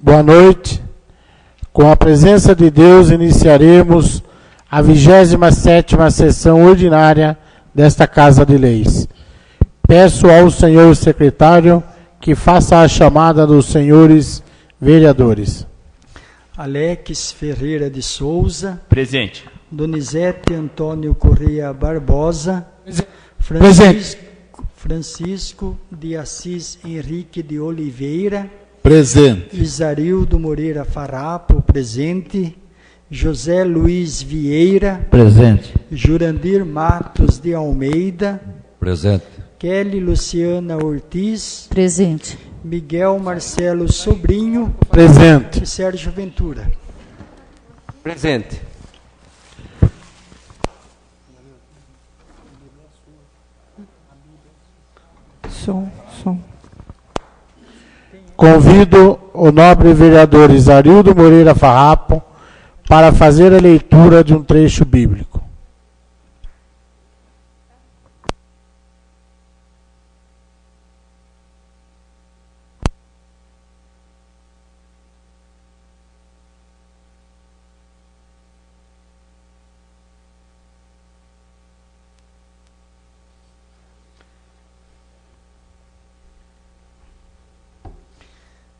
Boa noite. Com a presença de Deus, iniciaremos a 27ª sessão ordinária desta Casa de Leis. Peço ao senhor secretário que faça a chamada dos senhores vereadores. Alex Ferreira de Souza. Presente. Donizete Antônio Correia Barbosa. Francisco de Assis Henrique de Oliveira. Presente. Isarildo Moreira Farrapo, presente. José Luiz Vieira. Presente. Jurandir Matos de Almeida. Presente. Kelly Luciana Ortiz. Presente. Miguel Marcelo Sobrinho. Presente. E Sérgio Ventura. Presente. Som. Convido o nobre vereador Isarildo Moreira Farrapo para fazer a leitura de um trecho bíblico.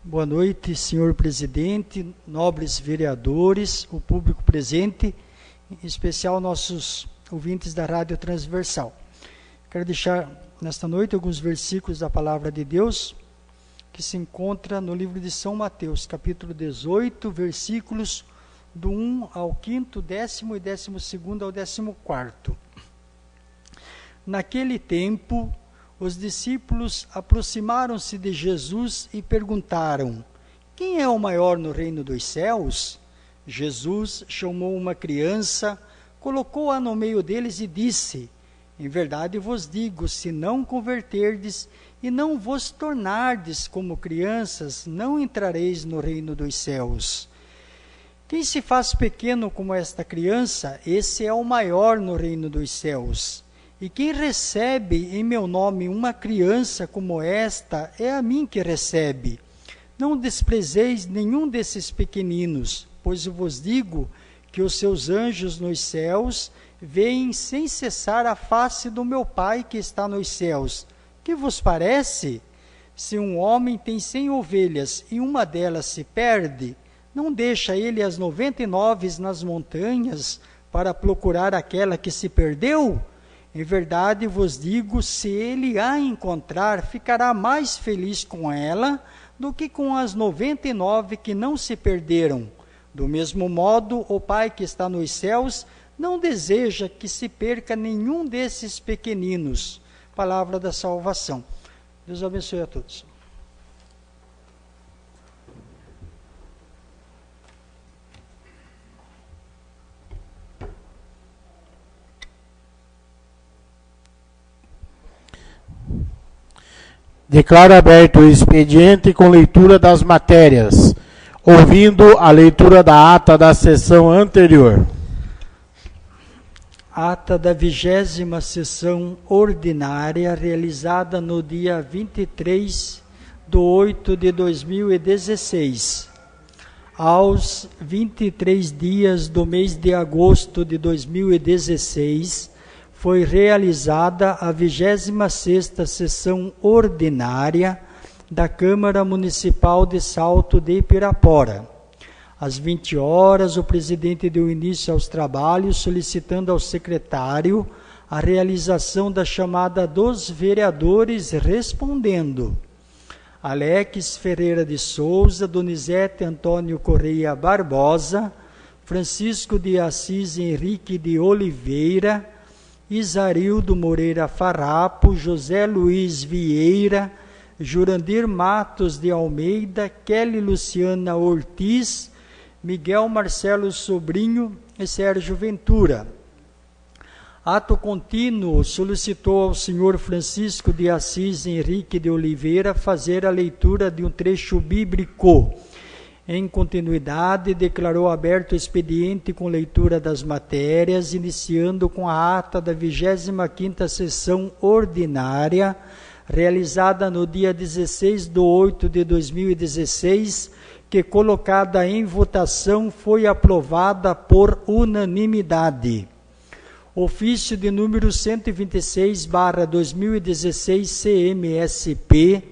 Boa noite, senhor presidente, nobres vereadores, o público presente, em especial nossos ouvintes da Rádio Transversal. Quero deixar nesta noite alguns versículos da Palavra de Deus, que se encontra no livro de São Mateus, capítulo 18, versículos do 1 ao 5º, 10º e 12º ao 14º. Naquele tempo, os discípulos aproximaram-se de Jesus e perguntaram: quem é o maior no reino dos céus? Jesus chamou uma criança, colocou-a no meio deles e disse: em verdade vos digo, se não converterdes e não vos tornardes como crianças, não entrareis no reino dos céus. Quem se faz pequeno como esta criança, esse é o maior no reino dos céus. E quem recebe em meu nome uma criança como esta, é a mim que recebe. Não desprezeis nenhum desses pequeninos, pois eu vos digo que os seus anjos nos céus veem sem cessar a face do meu Pai que está nos céus. Que vos parece? Se um homem tem 100 ovelhas e uma delas se perde, não deixa ele as 99 nas montanhas para procurar aquela que se perdeu? Em verdade vos digo, se ele a encontrar, ficará mais feliz com ela do que com as 99 que não se perderam. Do mesmo modo, o Pai que está nos céus não deseja que se perca nenhum desses pequeninos. Palavra da salvação. Deus abençoe a todos. Declaro aberto o expediente com leitura das matérias, ouvindo a leitura da ata da sessão anterior. Ata da 20ª sessão ordinária, realizada no dia 23/8/2016. Aos 23 dias do mês de agosto de 2016, foi realizada a 26ª sessão ordinária da Câmara Municipal de Salto de Pirapora. Às 20 horas, o presidente deu início aos trabalhos, solicitando ao secretário a realização da chamada dos vereadores, respondendo: Alex Ferreira de Souza, Donizete Antônio Correia Barbosa, Francisco de Assis Henrique de Oliveira, Isarildo Moreira Farrapo, José Luiz Vieira, Jurandir Matos de Almeida, Kelly Luciana Ortiz, Miguel Marcelo Sobrinho e Sérgio Ventura. Ato contínuo, solicitou ao senhor Francisco de Assis Henrique de Oliveira fazer a leitura de um trecho bíblico. Em continuidade, declarou aberto o expediente com leitura das matérias, iniciando com a ata da 25ª sessão ordinária, realizada no dia 16/8/2016, que, colocada em votação, foi aprovada por unanimidade. Ofício de número 126/2016 CMSP,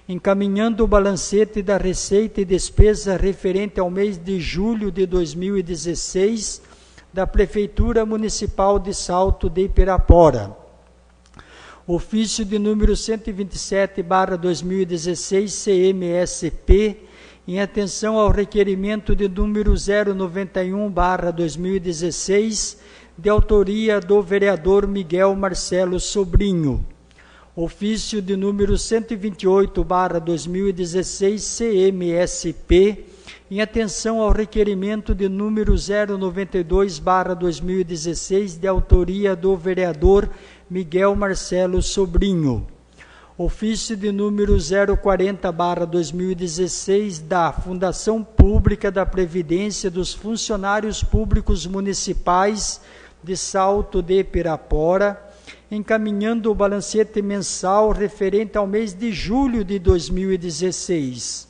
encaminhando o balancete da receita e despesa referente ao mês de julho de 2016 da Prefeitura Municipal de Salto de Pirapora. Ofício de número 127/2016 CMSP, em atenção ao requerimento de número 091/2016, de autoria do vereador Miguel Marcelo Sobrinho. Ofício de número 128/2016 CMSP, em atenção ao requerimento de número 092/2016, de autoria do vereador Miguel Marcelo Sobrinho. Ofício de número 040/2016 da Fundação Pública da Previdência dos Funcionários Públicos Municipais de Salto de Pirapora, encaminhando o balancete mensal referente ao mês de julho de 2016.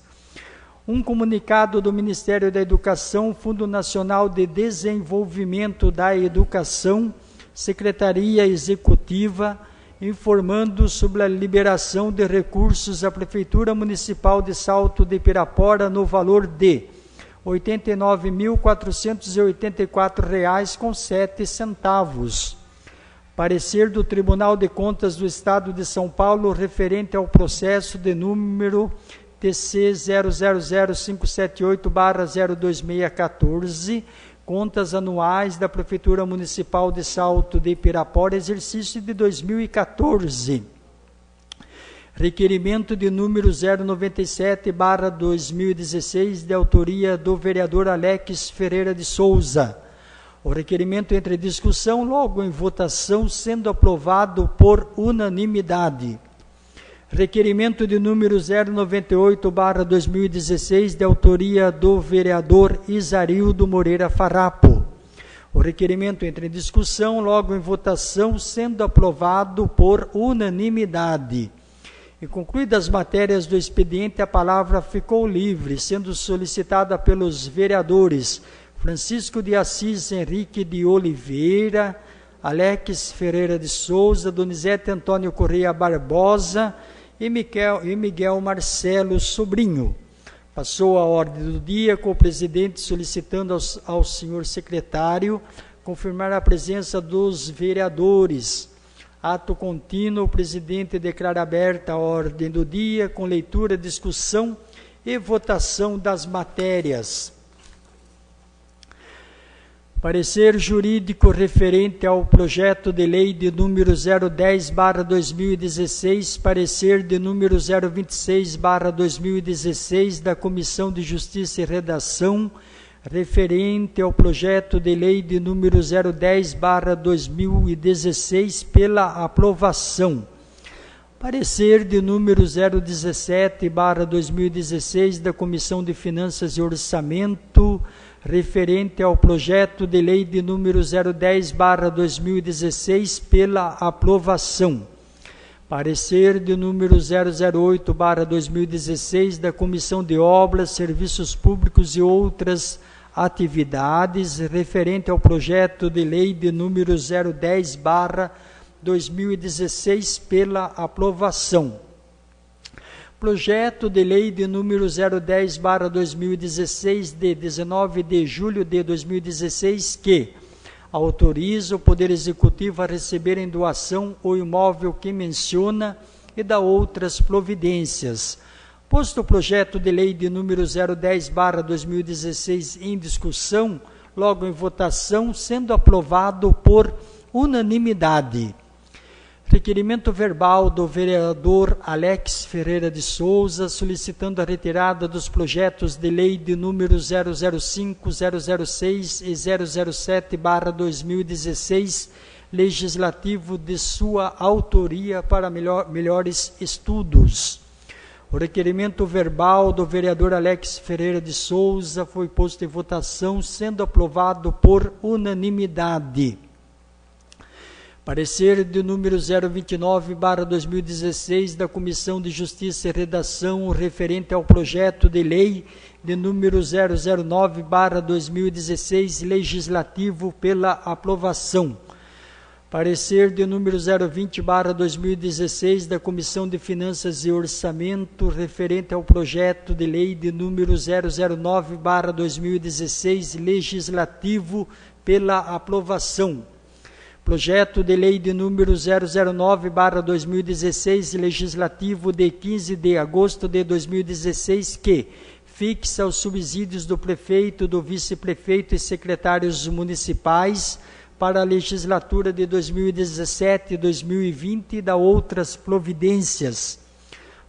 Um comunicado do Ministério da Educação, Fundo Nacional de Desenvolvimento da Educação, Secretaria Executiva, informando sobre a liberação de recursos à Prefeitura Municipal de Salto de Pirapora no valor de R$ 89.484,07. Parecer do Tribunal de Contas do Estado de São Paulo referente ao processo de número TC 000578/02614, contas anuais da Prefeitura Municipal de Salto de Pirapora, exercício de 2014. Requerimento de número 097/2016, de autoria do vereador Alex Ferreira de Souza. O requerimento entra em discussão, logo em votação, sendo aprovado por unanimidade. Requerimento de número 098/2016, de autoria do vereador Isarildo Moreira Farrapo. O requerimento entra em discussão, logo em votação, sendo aprovado por unanimidade. E concluídas as matérias do expediente, a palavra ficou livre, sendo solicitada pelos vereadores Francisco de Assis Henrique de Oliveira, Alex Ferreira de Souza, Donizete Antônio Correia Barbosa e Miguel Marcelo Sobrinho. Passou a ordem do dia, com o presidente solicitando ao senhor secretário confirmar a presença dos vereadores. Ato contínuo, o presidente declara aberta a ordem do dia, com leitura, discussão e votação das matérias. Parecer jurídico referente ao projeto de lei de número 010/2016, parecer de número 026/2016 da Comissão de Justiça e Redação, referente ao projeto de lei de número 010/2016 pela aprovação. Parecer de número 017/2016 da Comissão de Finanças e Orçamento, referente ao projeto de lei de número 010/2016 pela aprovação. Parecer de número 008/2016 da Comissão de Obras, Serviços Públicos e Outras Atividades, referente ao projeto de lei de número 010/2016 pela aprovação. Projeto de lei de número 010/2016, de 19 de julho de 2016, que autoriza o Poder Executivo a receber em doação o imóvel que menciona e dá outras providências. Posto o projeto de lei de número 010/2016 em discussão, logo em votação, sendo aprovado por unanimidade. Requerimento verbal do vereador Alex Ferreira de Souza, solicitando a retirada dos projetos de lei de número 005, 006 e 007/2016, legislativo de sua autoria para melhores estudos. O requerimento verbal do vereador Alex Ferreira de Souza foi posto em votação, sendo aprovado por unanimidade. Parecer de número 029/2016 da Comissão de Justiça e Redação referente ao projeto de lei de número 009/2016 legislativo pela aprovação. Parecer de número 020/2016 da Comissão de Finanças e Orçamento referente ao projeto de lei de número 009/2016 legislativo pela aprovação. Projeto de lei de número 009/2016 legislativo de 15 de agosto de 2016 que fixa os subsídios do prefeito, do vice-prefeito e secretários municipais para a legislatura de 2017 e 2020 e da outras providências.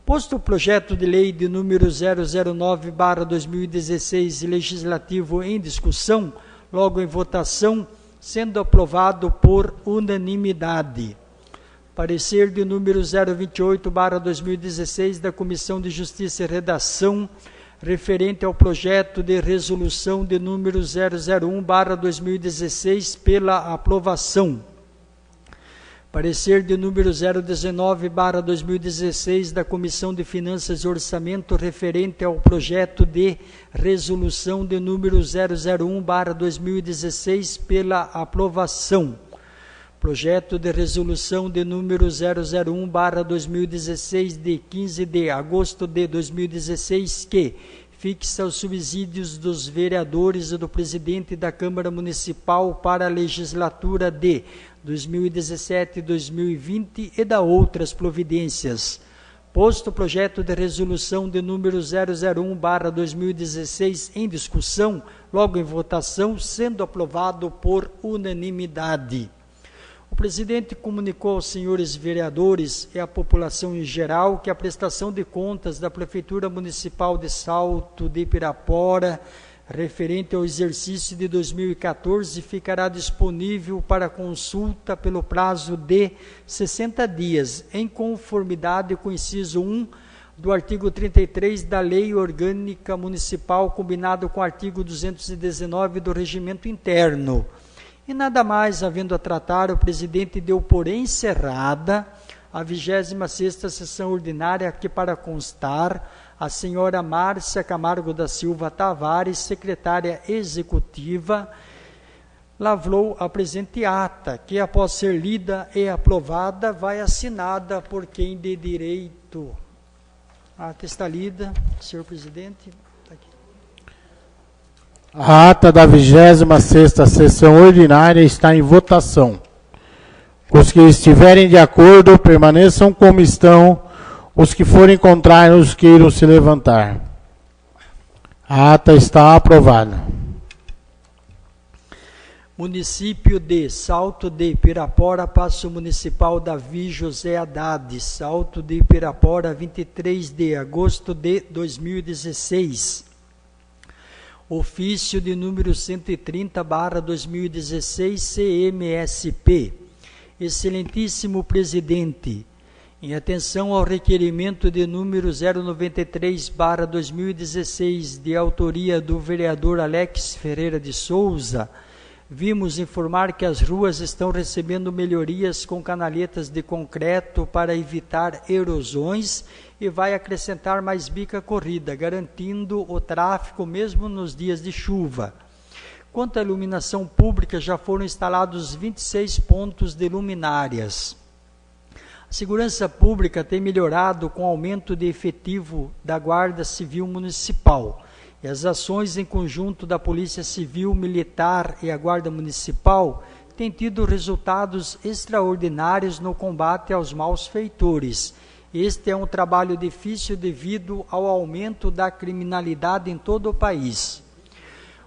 Posto o projeto de lei de número 009/2016 legislativo em discussão, logo em votação, sendo aprovado por unanimidade. Parecer de número 028/2016 da Comissão de Justiça e Redação referente ao projeto de resolução de número 001/2016 pela aprovação. Parecer de número 019/2016 da Comissão de Finanças e Orçamento referente ao projeto de resolução de número 001/2016 pela aprovação. Projeto de resolução de número 001/2016 de 15 de agosto de 2016 que fixa os subsídios dos vereadores e do presidente da Câmara Municipal para a legislatura de 2017 e 2020 e da outras providências. Posto o projeto de resolução de número 001/2016 em discussão, logo em votação, sendo aprovado por unanimidade. O presidente comunicou aos senhores vereadores e à população em geral que a prestação de contas da Prefeitura Municipal de Salto de Pirapora, referente ao exercício de 2014, ficará disponível para consulta pelo prazo de 60 dias, em conformidade com o inciso 1 do artigo 33 da Lei Orgânica Municipal, combinado com o artigo 219 do Regimento Interno. E nada mais havendo a tratar, o presidente deu por encerrada a 26ª sessão ordinária, que para constar, a senhora Márcia Camargo da Silva Tavares, secretária executiva, lavrou a presente ata, que após ser lida e aprovada, vai assinada por quem de direito. A ata está lida, senhor presidente. A ata da 26ª sessão ordinária está em votação. Os que estiverem de acordo, permaneçam como estão. Os que forem contrários, queiram se levantar. A ata está aprovada. Município de Salto de Pirapora, Paço Municipal Davi José Haddad, Salto de Pirapora, 23 de agosto de 2016. Ofício de número 130/2016 CMSP. Excelentíssimo Presidente, em atenção ao requerimento de número 093/2016, de autoria do vereador Alex Ferreira de Souza, vimos informar que as ruas estão recebendo melhorias com canaletas de concreto para evitar erosões e vai acrescentar mais bica corrida, garantindo o tráfego mesmo nos dias de chuva. Quanto à iluminação pública, já foram instalados 26 pontos de luminárias. A segurança pública tem melhorado com o aumento de efetivo da Guarda Civil Municipal. E as ações em conjunto da Polícia Civil, Militar e a Guarda Municipal têm tido resultados extraordinários no combate aos maus feitores. Este é um trabalho difícil devido ao aumento da criminalidade em todo o país.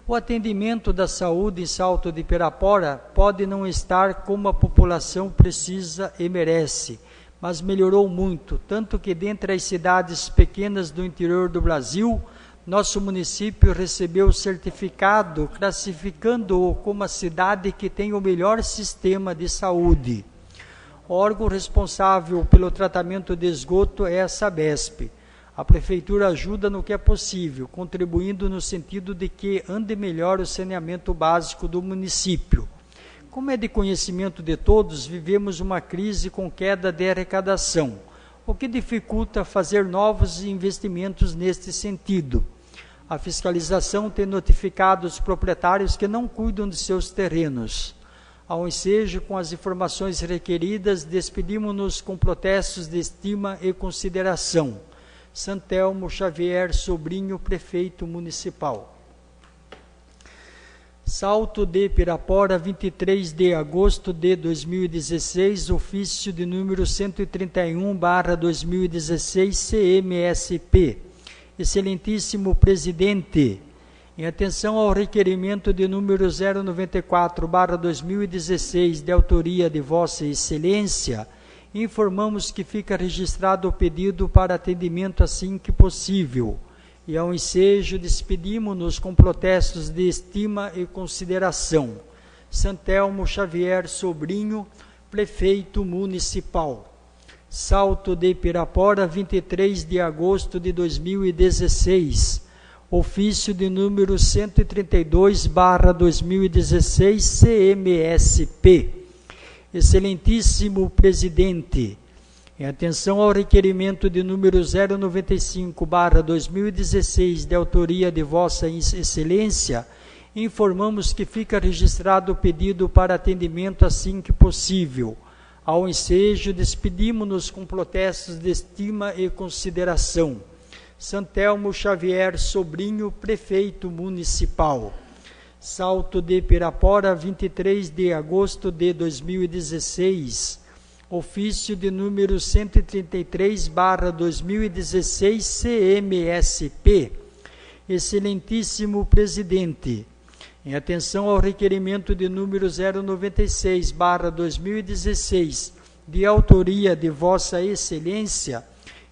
O atendimento da saúde em Salto de Pirapora pode não estar como a população precisa e merece, mas melhorou muito, tanto que dentre as cidades pequenas do interior do Brasil, nosso município recebeu o certificado classificando-o como a cidade que tem o melhor sistema de saúde. O órgão responsável pelo tratamento de esgoto é a Sabesp. A Prefeitura ajuda no que é possível, contribuindo no sentido de que ande melhor o saneamento básico do município. Como é de conhecimento de todos, vivemos uma crise com queda de arrecadação, o que dificulta fazer novos investimentos neste sentido. A fiscalização tem notificado os proprietários que não cuidam de seus terrenos. Ao ensejo, com as informações requeridas, despedimos-nos com protestos de estima e consideração. Santelmo Xavier Sobrinho, Prefeito Municipal. Salto de Pirapora, 23 de agosto de 2016, ofício de número 131/2016, CMSP. Excelentíssimo Presidente, em atenção ao requerimento de número 094/2016, de autoria de Vossa Excelência, informamos que fica registrado o pedido para atendimento assim que possível. E ao ensejo, despedimos-nos com protestos de estima e consideração. Santelmo Xavier Sobrinho, Prefeito Municipal. Salto de Pirapora, 23 de agosto de 2016. Ofício de número 132/2016, CMSP. Excelentíssimo Presidente, em atenção ao requerimento de número 095/2016, de autoria de Vossa Excelência, informamos que fica registrado o pedido para atendimento assim que possível. Ao ensejo, despedimos-nos com protestos de estima e consideração. Santelmo Xavier Sobrinho, Prefeito Municipal. Salto de Pirapora, 23 de agosto de 2016. Ofício de número 133/2016, CMSP. Excelentíssimo Presidente, em atenção ao requerimento de número 096/2016, de autoria de Vossa Excelência,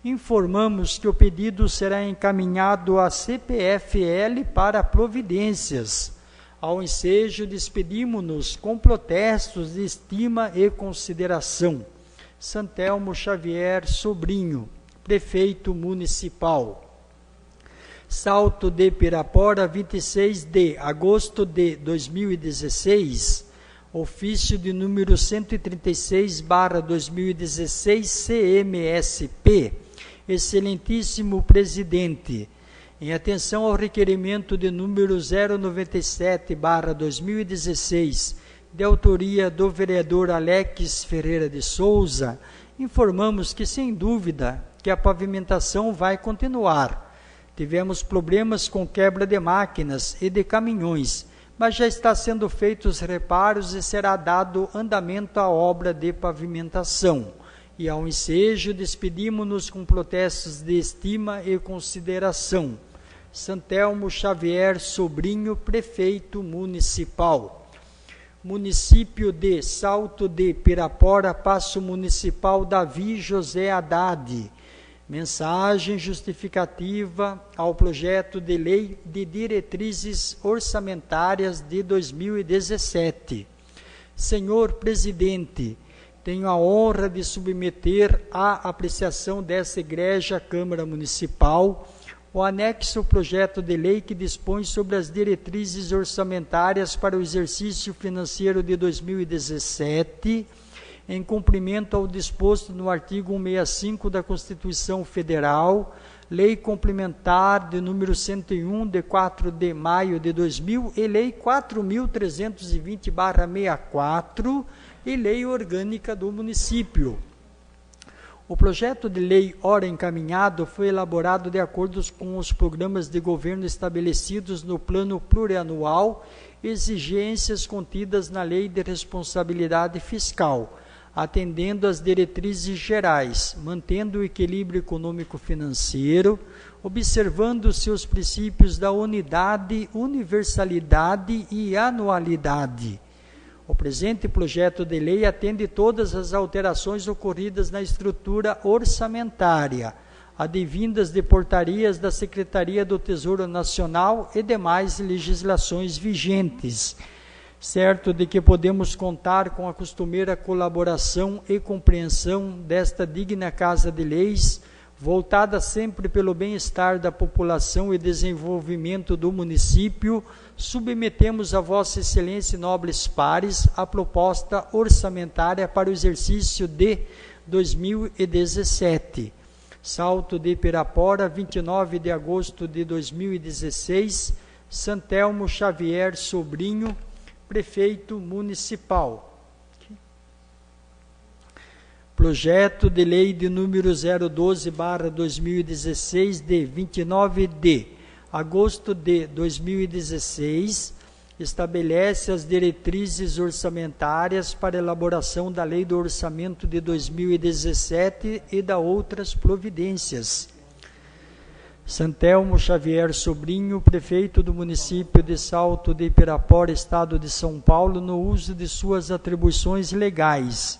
informamos que o pedido será encaminhado à CPFL para providências. Ao ensejo, despedimos-nos com protestos de estima e consideração. Santelmo Xavier Sobrinho, Prefeito Municipal. Salto de Pirapora, 26 de agosto de 2016, ofício de número 136/2016, CMSP. Excelentíssimo Presidente, em atenção ao requerimento de número 097/2016, de autoria do vereador Alex Ferreira de Souza, informamos que, sem dúvida, que a pavimentação vai continuar. Tivemos problemas com quebra de máquinas e de caminhões, mas já está sendo feitos reparos e será dado andamento à obra de pavimentação. E ao ensejo, despedimos-nos com protestos de estima e consideração. Santelmo Xavier Sobrinho, Prefeito Municipal. Município de Salto de Pirapora, Paço Municipal Davi José Haddad. Mensagem justificativa ao projeto de lei de diretrizes orçamentárias de 2017. Senhor Presidente, tenho a honra de submeter à apreciação desta egrégia Câmara Municipal o anexo projeto de lei que dispõe sobre as diretrizes orçamentárias para o exercício financeiro de 2017, em cumprimento ao disposto no artigo 165 da Constituição Federal, Lei Complementar de número 101, de 4 de maio de 2000, e Lei 4.320/64, e Lei Orgânica do Município. O projeto de lei ora encaminhado foi elaborado de acordo com os programas de governo estabelecidos no Plano Plurianual, exigências contidas na Lei de Responsabilidade Fiscal, atendendo às diretrizes gerais, mantendo o equilíbrio econômico-financeiro, observando seus princípios da unidade, universalidade e anualidade. O presente projeto de lei atende todas as alterações ocorridas na estrutura orçamentária, advindas de portarias da Secretaria do Tesouro Nacional e demais legislações vigentes, certo de que podemos contar com a costumeira colaboração e compreensão desta digna Casa de Leis, voltada sempre pelo bem-estar da população e desenvolvimento do município, submetemos a Vossa Excelência e nobres pares a proposta orçamentária para o exercício de 2017. Salto de Pirapora, 29 de agosto de 2016, Santelmo Xavier Sobrinho, Prefeito Municipal. Projeto de Lei de número 012/2016, de 29 de agosto de 2016, estabelece as diretrizes orçamentárias para elaboração da Lei do Orçamento de 2017 e da outras providências. Santelmo Xavier Sobrinho, prefeito do município de Salto de Pirapora, Estado de São Paulo, no uso de suas atribuições legais.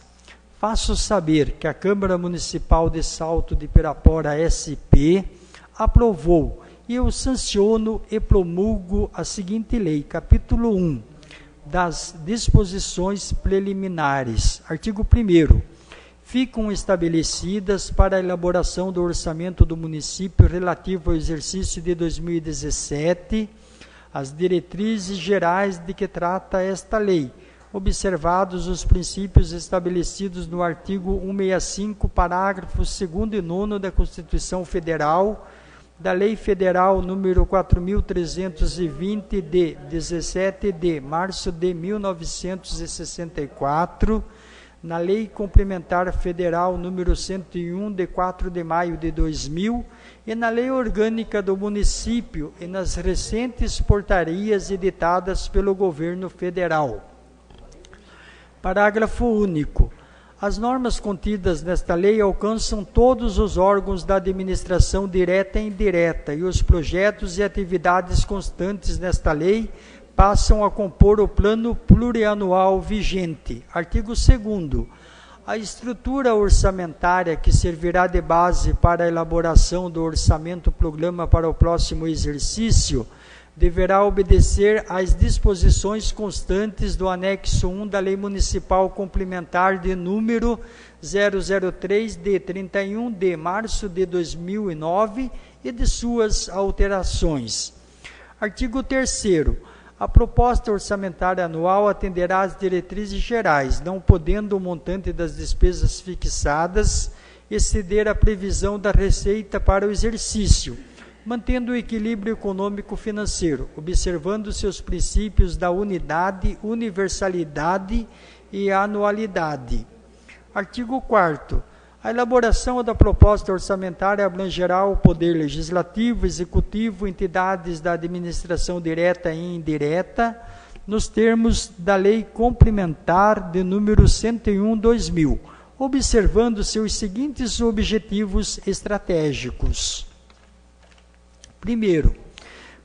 Faço saber que a Câmara Municipal de Salto de Pirapora, SP, aprovou e eu sanciono e promulgo a seguinte lei, capítulo 1, das disposições preliminares. Artigo 1º. Ficam estabelecidas para a elaboração do orçamento do município relativo ao exercício de 2017 as diretrizes gerais de que trata esta lei, observados os princípios estabelecidos no artigo 165, parágrafos 2º e 9º da Constituição Federal, da Lei Federal número 4.320, de 17 de março de 1964, na Lei Complementar Federal número 101, de 4 de maio de 2000, e na Lei Orgânica do Município e nas recentes portarias editadas pelo Governo Federal. Parágrafo único. As normas contidas nesta lei alcançam todos os órgãos da administração direta e indireta, e os projetos e atividades constantes nesta lei passam a compor o plano plurianual vigente. Artigo 2º. A estrutura orçamentária que servirá de base para a elaboração do orçamento-programa para o próximo exercício deverá obedecer às disposições constantes do anexo 1 da Lei Municipal Complementar de número 003, de 31 de março de 2009 e de suas alterações. Artigo 3º. A proposta orçamentária anual atenderá às diretrizes gerais, não podendo o montante das despesas fixadas exceder a previsão da receita para o exercício, mantendo o equilíbrio econômico-financeiro, observando seus princípios da unidade, universalidade e anualidade. Artigo 4º. A elaboração da proposta orçamentária abrangerá o Poder Legislativo, Executivo, entidades da administração direta e indireta, nos termos da Lei Complementar de número 101/2000, observando seus seguintes objetivos estratégicos. Primeiro,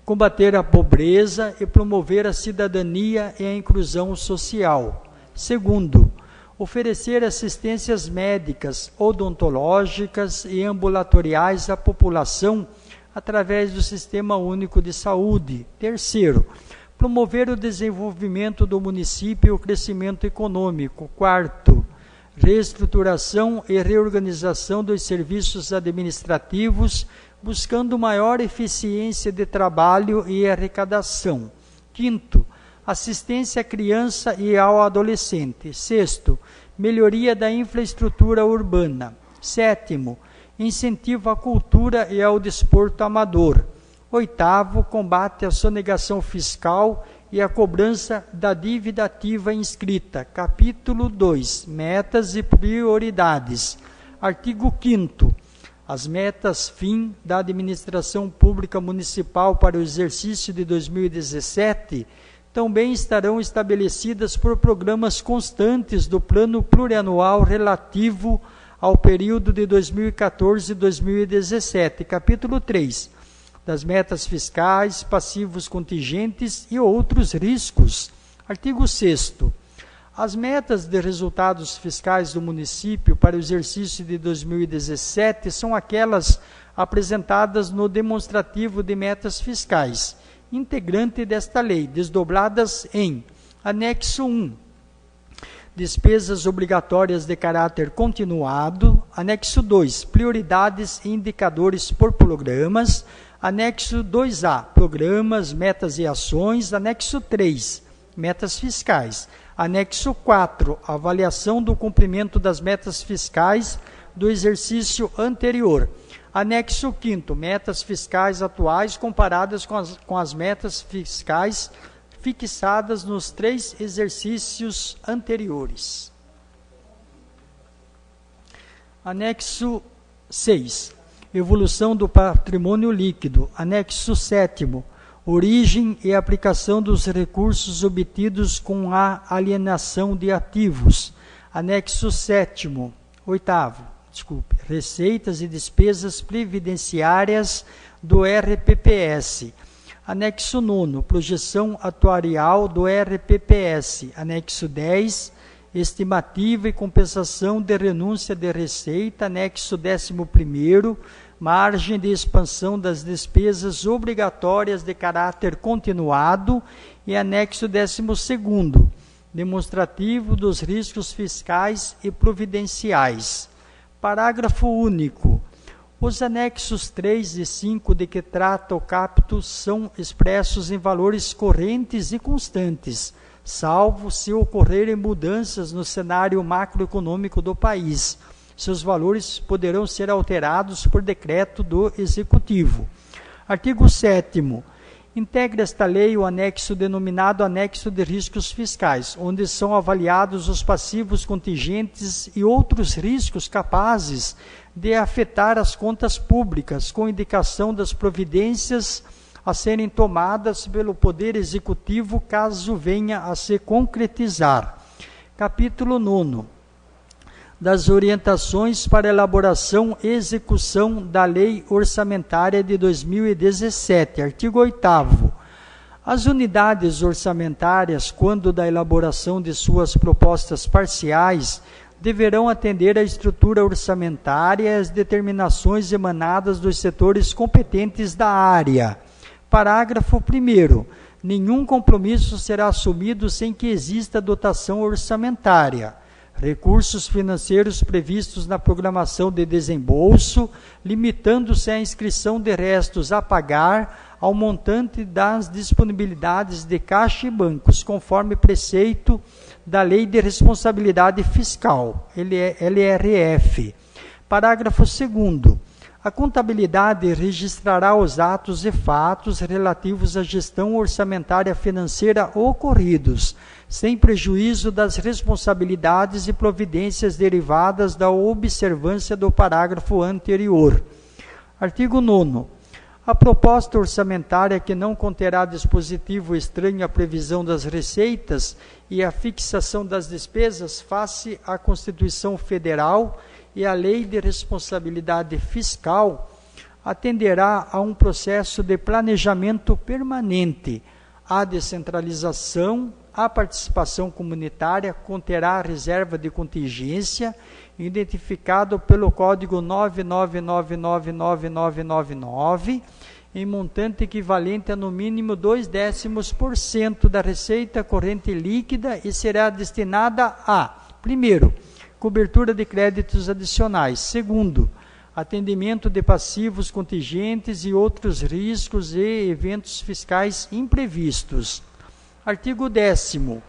combater a pobreza e promover a cidadania e a inclusão social. Segundo, oferecer assistências médicas, odontológicas e ambulatoriais à população através do Sistema Único de Saúde. Terceiro, promover o desenvolvimento do município e o crescimento econômico. Quarto, reestruturação e reorganização dos serviços administrativos, buscando maior eficiência de trabalho e arrecadação. Quinto, assistência à criança e ao adolescente. Sexto, melhoria da infraestrutura urbana. Sétimo, incentivo à cultura e ao desporto amador. Oitavo, combate à sonegação fiscal e à cobrança da dívida ativa inscrita. Capítulo 2, metas e prioridades. Artigo 5º. As metas fim da administração pública municipal para o exercício de 2017 também estarão estabelecidas por programas constantes do Plano Plurianual relativo ao período de 2014 e 2017, capítulo 3, das metas fiscais, passivos contingentes e outros riscos. Artigo 6º. As metas de resultados fiscais do município para o exercício de 2017 são aquelas apresentadas no demonstrativo de metas fiscais, integrante desta lei, desdobradas em anexo 1, despesas obrigatórias de caráter continuado, Anexo 2, prioridades e indicadores por programas. Anexo 2A, programas, metas e ações. Anexo 3, metas fiscais. Anexo 4, avaliação do cumprimento das metas fiscais do exercício anterior. Anexo 5, metas fiscais atuais comparadas com as metas fiscais fixadas nos 3 exercícios anteriores. Anexo 6, evolução do patrimônio líquido. Anexo 7, origem e aplicação dos recursos obtidos com a alienação de ativos. Anexo 8, receitas e despesas previdenciárias do RPPS. Anexo 9, projeção atuarial do RPPS. Anexo 10, estimativa e compensação de renúncia de receita. Anexo 11, margem de expansão das despesas obrigatórias de caráter continuado. E anexo 12, demonstrativo dos riscos fiscais e providenciais. Parágrafo único. Os anexos 3 e 5 de que trata o caput são expressos em valores correntes e constantes, salvo se ocorrerem mudanças no cenário macroeconômico do país. Seus valores poderão ser alterados por decreto do Executivo. Artigo 7º. Integra esta lei o anexo denominado Anexo de Riscos Fiscais, onde são avaliados os passivos contingentes e outros riscos capazes de afetar as contas públicas, com indicação das providências a serem tomadas pelo Poder Executivo, caso venha a se concretizar. Capítulo 9. Das orientações para elaboração e execução da Lei Orçamentária de 2017. Artigo 8º. As unidades orçamentárias, quando da elaboração de suas propostas parciais, deverão atender à estrutura orçamentária e às determinações emanadas dos setores competentes da área. Parágrafo 1º. Nenhum compromisso será assumido sem que exista dotação orçamentária. Recursos financeiros previstos na programação de desembolso, limitando-se à inscrição de restos a pagar ao montante das disponibilidades de caixa e bancos, conforme preceito da Lei de Responsabilidade Fiscal, LRF. Parágrafo 2º. A contabilidade registrará os atos e fatos relativos à gestão orçamentária financeira ocorridos, sem prejuízo das responsabilidades e providências derivadas da observância do parágrafo anterior. Artigo 9º. A proposta orçamentária que não conterá dispositivo estranho à previsão das receitas e à fixação das despesas face à Constituição Federal e à Lei de Responsabilidade Fiscal, atenderá a um processo de planejamento permanente. A descentralização, a participação comunitária conterá a reserva de contingência, identificado pelo Código 9999999, em montante equivalente a no mínimo 0,2% da receita corrente líquida e será destinada a, primeiro, cobertura de créditos adicionais. Segundo, atendimento de passivos contingentes e outros riscos e eventos fiscais imprevistos. Artigo 10º.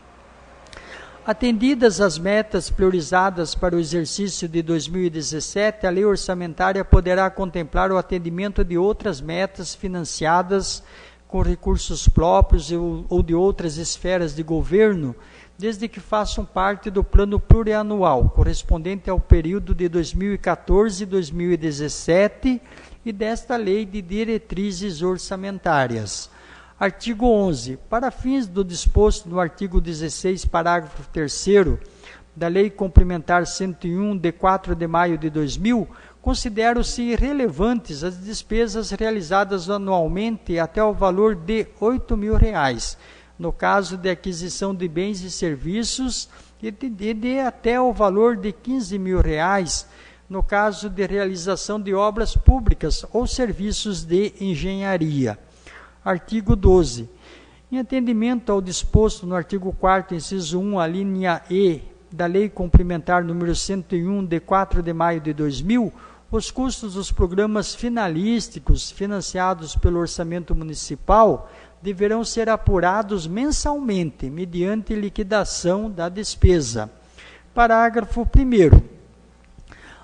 Atendidas as metas priorizadas para o exercício de 2017, a lei orçamentária poderá contemplar o atendimento de outras metas financiadas com recursos próprios ou de outras esferas de governo, desde que façam parte do plano plurianual, correspondente ao período de 2014 e 2017, e desta Lei de Diretrizes Orçamentárias. Artigo 11. Para fins do disposto no artigo 16, parágrafo 3º, da Lei Complementar 101, de 4 de maio de 2000, consideram-se irrelevantes as despesas realizadas anualmente até o valor de R$ 8.000, no caso de aquisição de bens e serviços, e de até o valor de R$ 15.000, no caso de realização de obras públicas ou serviços de engenharia. Artigo 12. Em atendimento ao disposto no artigo 4º, inciso 1, a linha E da Lei Complementar número 101, de 4 de maio de 2000, os custos dos programas finalísticos financiados pelo orçamento municipal deverão ser apurados mensalmente, mediante liquidação da despesa. Parágrafo 1º.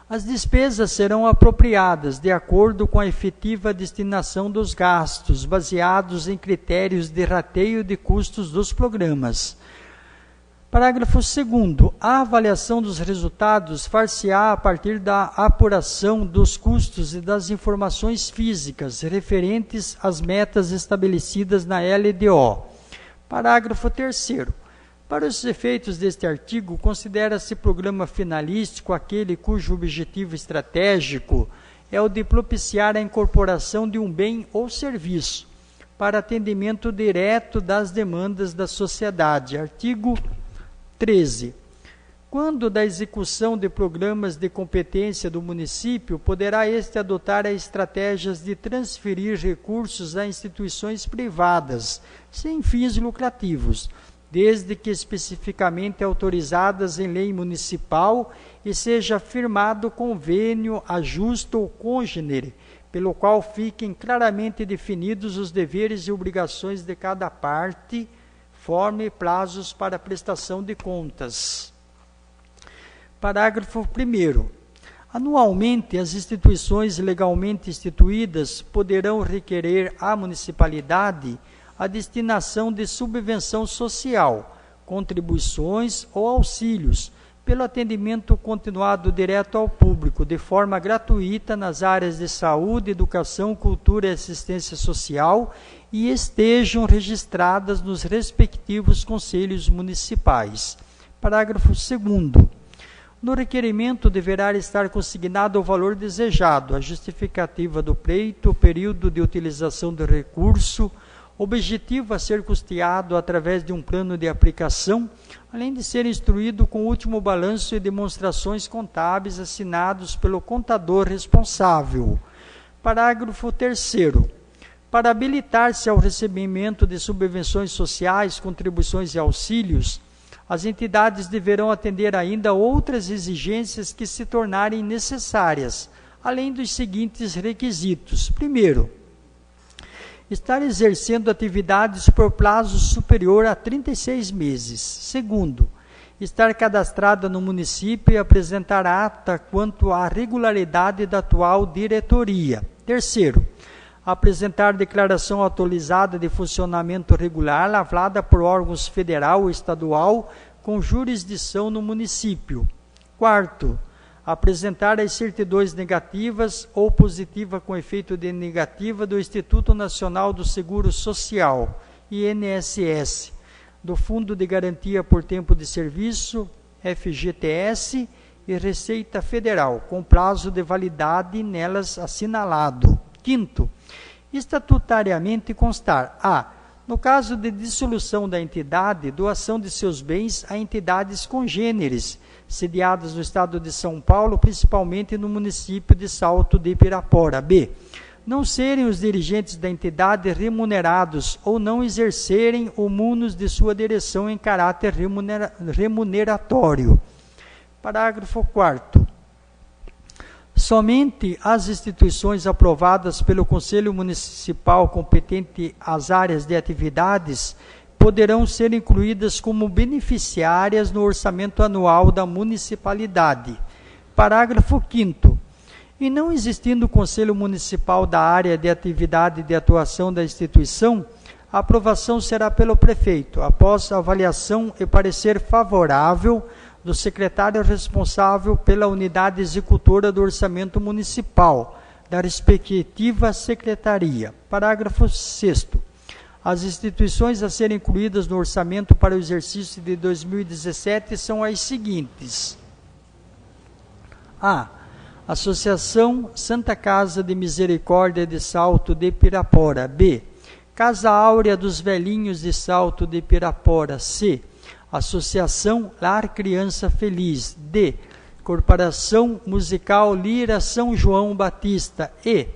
As despesas serão apropriadas de acordo com a efetiva destinação dos gastos, baseados em critérios de rateio de custos dos programas. Parágrafo 2º. A avaliação dos resultados far-se-á a partir da apuração dos custos e das informações físicas referentes às metas estabelecidas na LDO. Parágrafo 3º. Para os efeitos deste artigo, considera-se programa finalístico aquele cujo objetivo estratégico é o de propiciar a incorporação de um bem ou serviço para atendimento direto das demandas da sociedade. Artigo 13. Quando da execução de programas de competência do município, poderá este adotar as estratégias de transferir recursos a instituições privadas, sem fins lucrativos, desde que especificamente autorizadas em lei municipal e seja firmado convênio ajusto ou congênere, pelo qual fiquem claramente definidos os deveres e obrigações de cada parte, forma e prazos para prestação de contas. Parágrafo 1º. Anualmente, as instituições legalmente instituídas poderão requerer à municipalidade a destinação de subvenção social, contribuições ou auxílios, pelo atendimento continuado direto ao público, de forma gratuita nas áreas de saúde, educação, cultura e assistência social, e estejam registradas nos respectivos conselhos municipais. Parágrafo 2º. No requerimento deverá estar consignado o valor desejado, a justificativa do pleito, o período de utilização do recurso, objetivo a ser custeado através de um plano de aplicação, além de ser instruído com o último balanço e demonstrações contábeis assinados pelo contador responsável. Parágrafo 3º. Para habilitar-se ao recebimento de subvenções sociais, contribuições e auxílios, as entidades deverão atender ainda outras exigências que se tornarem necessárias, além dos seguintes requisitos. Primeiro, estar exercendo atividades por prazo superior a 36 meses. Segundo, estar cadastrada no município e apresentar ata quanto à regularidade da atual diretoria. Terceiro, apresentar declaração atualizada de funcionamento regular lavrada por órgãos federal ou estadual com jurisdição no município. Quarto, apresentar as certidões negativas ou positiva com efeito de negativa do Instituto Nacional do Seguro Social, INSS, do Fundo de Garantia por Tempo de Serviço, FGTS, e Receita Federal, com prazo de validade nelas assinalado. Quinto, estatutariamente constar a, no caso de dissolução da entidade, doação de seus bens a entidades congêneres, sediadas no estado de São Paulo, principalmente no município de Salto de Pirapora. B, não serem os dirigentes da entidade remunerados ou não exercerem o munus de sua direção em caráter remuneratório. Parágrafo 4º. Somente as instituições aprovadas pelo Conselho Municipal competente às áreas de atividades poderão ser incluídas como beneficiárias no orçamento anual da municipalidade. Parágrafo 5º. E não existindo Conselho Municipal da área de atividade de atuação da instituição, a aprovação será pelo prefeito, após avaliação e parecer favorável do secretário responsável pela unidade executora do orçamento municipal, da respectiva secretaria. Parágrafo 6º. As instituições a serem incluídas no orçamento para o exercício de 2017 são as seguintes. A. Associação Santa Casa de Misericórdia de Salto de Pirapora. B. Casa Áurea dos Velhinhos de Salto de Pirapora. C. Associação Lar Criança Feliz. D. Corporação Musical Lira São João Batista. E.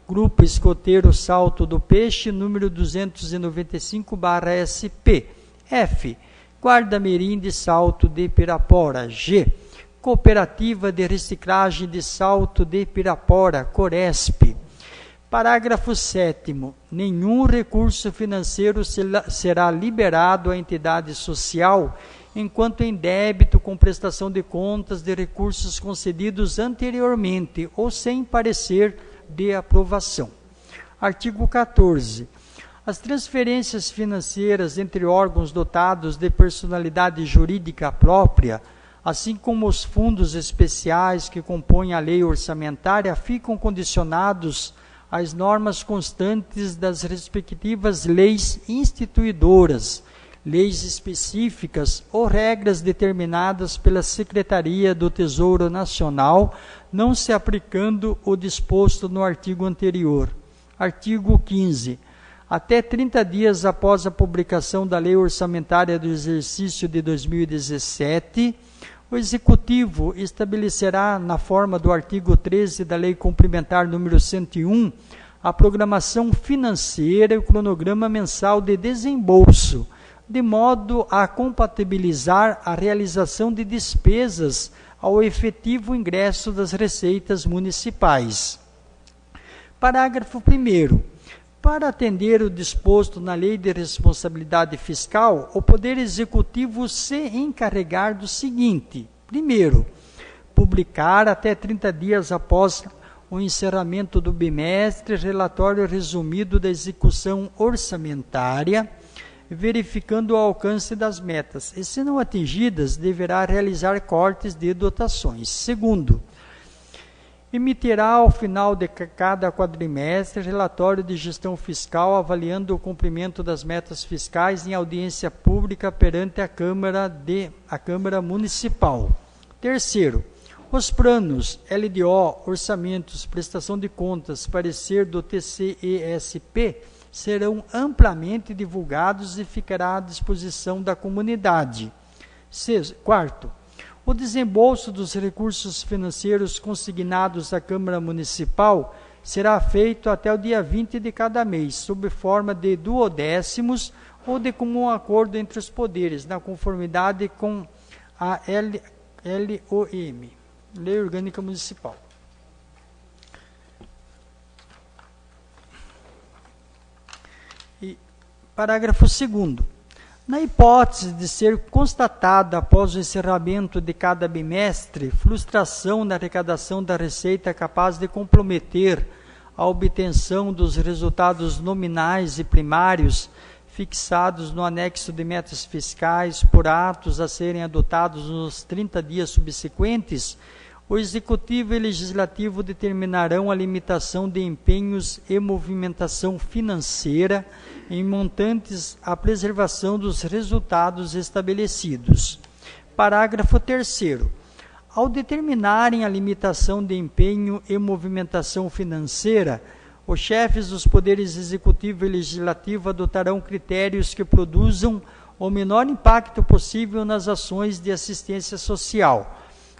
Grupo Escoteiro Salto do Peixe, número 295/SP. F. Guarda-Mirim de Salto de Pirapora. G. Cooperativa de Reciclagem de Salto de Pirapora, Coresp. Parágrafo 7º. Nenhum recurso financeiro será liberado à entidade social enquanto em débito com prestação de contas de recursos concedidos anteriormente ou sem parecer de aprovação. Artigo 14. As transferências financeiras entre órgãos dotados de personalidade jurídica própria, assim como os fundos especiais que compõem a lei orçamentária, ficam condicionados às normas constantes das respectivas leis instituidoras, leis específicas ou regras determinadas pela Secretaria do Tesouro Nacional, não se aplicando o disposto no artigo anterior. Artigo 15. Até 30 dias após a publicação da Lei Orçamentária do exercício de 2017, o Executivo estabelecerá, na forma do artigo 13 da Lei Complementar número 101, a programação financeira e o cronograma mensal de desembolso, de modo a compatibilizar a realização de despesas ao efetivo ingresso das receitas municipais. Parágrafo 1º. Para atender o disposto na Lei de Responsabilidade Fiscal, o Poder Executivo se encarregar do seguinte: primeiro, publicar até 30 dias após o encerramento do bimestre relatório resumido da execução orçamentária, verificando o alcance das metas, e se não atingidas, deverá realizar cortes de dotações. Segundo, emitirá ao final de cada quadrimestre relatório de gestão fiscal avaliando o cumprimento das metas fiscais em audiência pública perante a Câmara Municipal. Terceiro, os planos, LDO, orçamentos, prestação de contas, parecer do TCESP serão amplamente divulgados e ficará à disposição da comunidade. Quarto, o desembolso dos recursos financeiros consignados à Câmara Municipal será feito até o dia 20 de cada mês, sob forma de duodécimos ou de comum acordo entre os poderes, na conformidade com a LOM, Lei Orgânica Municipal. E parágrafo 2º. Na hipótese de ser constatada após o encerramento de cada bimestre frustração na arrecadação da receita capaz de comprometer a obtenção dos resultados nominais e primários fixados no anexo de metas fiscais por atos a serem adotados nos 30 dias subsequentes, o Executivo e Legislativo determinarão a limitação de empenhos e movimentação financeira em montantes à preservação dos resultados estabelecidos. Parágrafo 3º. Ao determinarem a limitação de empenho e movimentação financeira, os chefes dos poderes executivo e legislativo adotarão critérios que produzam o menor impacto possível nas ações de assistência social.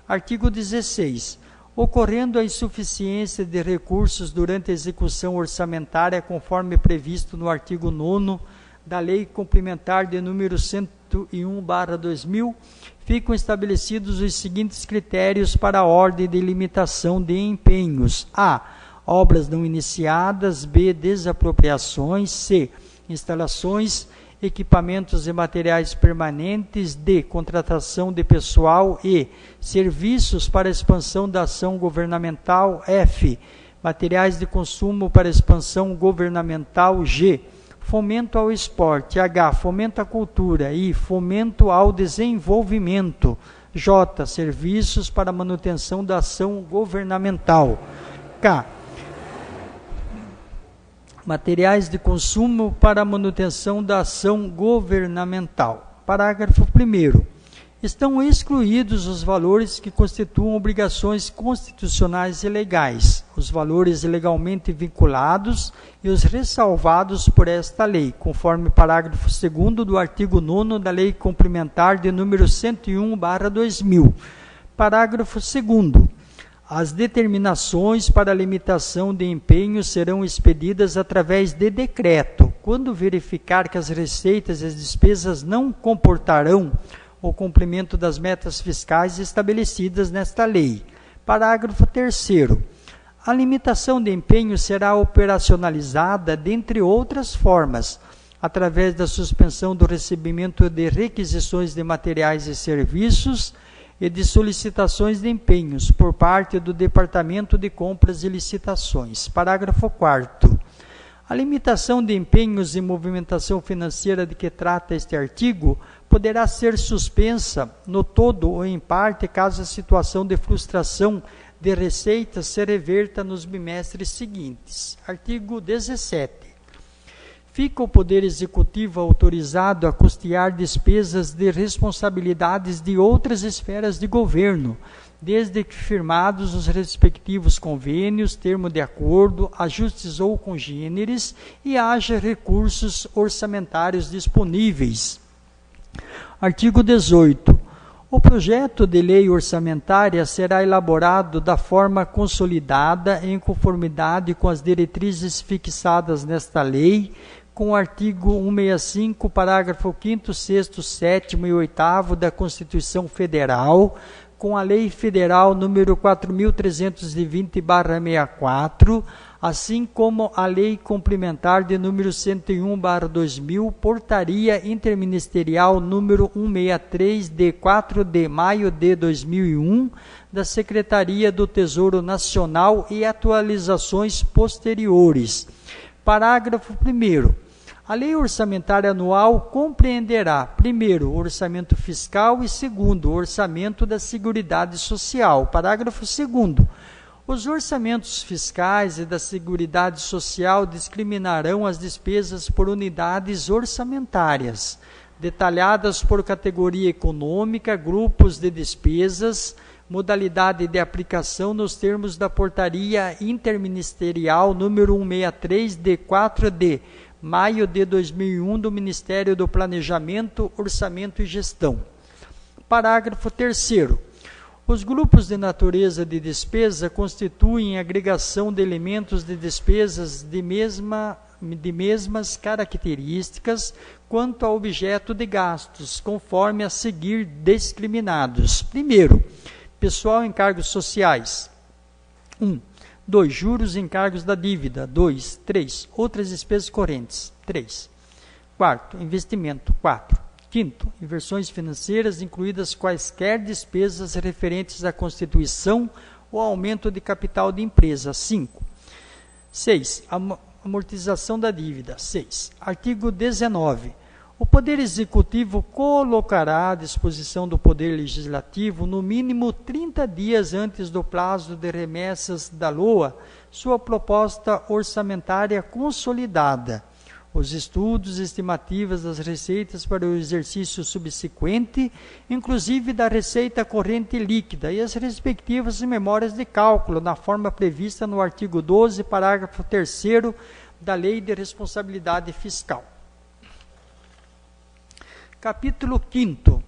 Artigo 16. Ocorrendo a insuficiência de recursos durante a execução orçamentária, conforme previsto no artigo 9º da Lei Complementar de número 101/2000, ficam estabelecidos os seguintes critérios para a ordem de limitação de empenhos: a. Obras não iniciadas. B. Desapropriações. C. Instalações, equipamentos e materiais permanentes. D. Contratação de pessoal. E. Serviços para expansão da ação governamental. F. Materiais de consumo para expansão governamental. G. Fomento ao esporte. H. Fomento à cultura. I. Fomento ao desenvolvimento. J. Serviços para manutenção da ação governamental. K. Materiais de consumo para a manutenção da ação governamental. Parágrafo 1º. Estão excluídos os valores que constituam obrigações constitucionais e legais, os valores legalmente vinculados e os ressalvados por esta lei, conforme parágrafo 2º do artigo 9º da Lei Complementar de número 101/2000. Parágrafo 2º. As determinações para a limitação de empenho serão expedidas através de decreto. quando verificar que as receitas e as despesas não comportarão o cumprimento das metas fiscais estabelecidas nesta lei. Parágrafo 3º. A limitação de empenho será operacionalizada, dentre outras formas, através da suspensão do recebimento de requisições de materiais e serviços e de solicitações de empenhos por parte do Departamento de Compras e Licitações. Parágrafo 4º. A limitação de empenhos e movimentação financeira de que trata este artigo poderá ser suspensa no todo ou em parte caso a situação de frustração de receitas se reverta nos bimestres seguintes. Artigo 17. Fica o Poder Executivo autorizado a custear despesas de responsabilidades de outras esferas de governo, desde que firmados os respectivos convênios, termo de acordo, ajustes ou congêneres e haja recursos orçamentários disponíveis. Artigo 18. O projeto de lei orçamentária será elaborado da forma consolidada em conformidade com as diretrizes fixadas nesta lei, com o artigo 165, parágrafo 5º, 6º, 7º e 8º da Constituição Federal, com a Lei Federal número 4.320/64, assim como a Lei Complementar de número 101/2000, Portaria Interministerial número 163 de 4 de maio de 2001, da Secretaria do Tesouro Nacional e atualizações posteriores. Parágrafo 1º. A lei orçamentária anual compreenderá, primeiro, o orçamento fiscal e, segundo, o orçamento da Seguridade Social. Parágrafo 2º. Os orçamentos fiscais e da Seguridade Social discriminarão as despesas por unidades orçamentárias, detalhadas por categoria econômica, grupos de despesas, modalidade de aplicação nos termos da Portaria Interministerial número 163 de 4 de maio de 2001 do Ministério do Planejamento, Orçamento e Gestão. Parágrafo 3º. Os grupos de natureza de despesa constituem agregação de elementos de despesas de mesmas características quanto ao objeto de gastos, conforme a seguir discriminados. Primeiro, pessoal em cargos sociais. 2. Juros e encargos da dívida. 2. 3. Outras despesas correntes. 3. 4. Investimento. 4. 5. Inversões financeiras, incluídas quaisquer despesas referentes à constituição ou aumento de capital de empresa. 5. 6. Amortização da dívida. 6. Artigo 19. O Poder Executivo colocará à disposição do Poder Legislativo, no mínimo 30 dias antes do prazo de remessas da LOA, sua proposta orçamentária consolidada, os estudos e estimativas das receitas para o exercício subsequente, inclusive da receita corrente líquida, e as respectivas memórias de cálculo, na forma prevista no artigo 12, parágrafo 3º da Lei de Responsabilidade Fiscal. Capítulo 5º,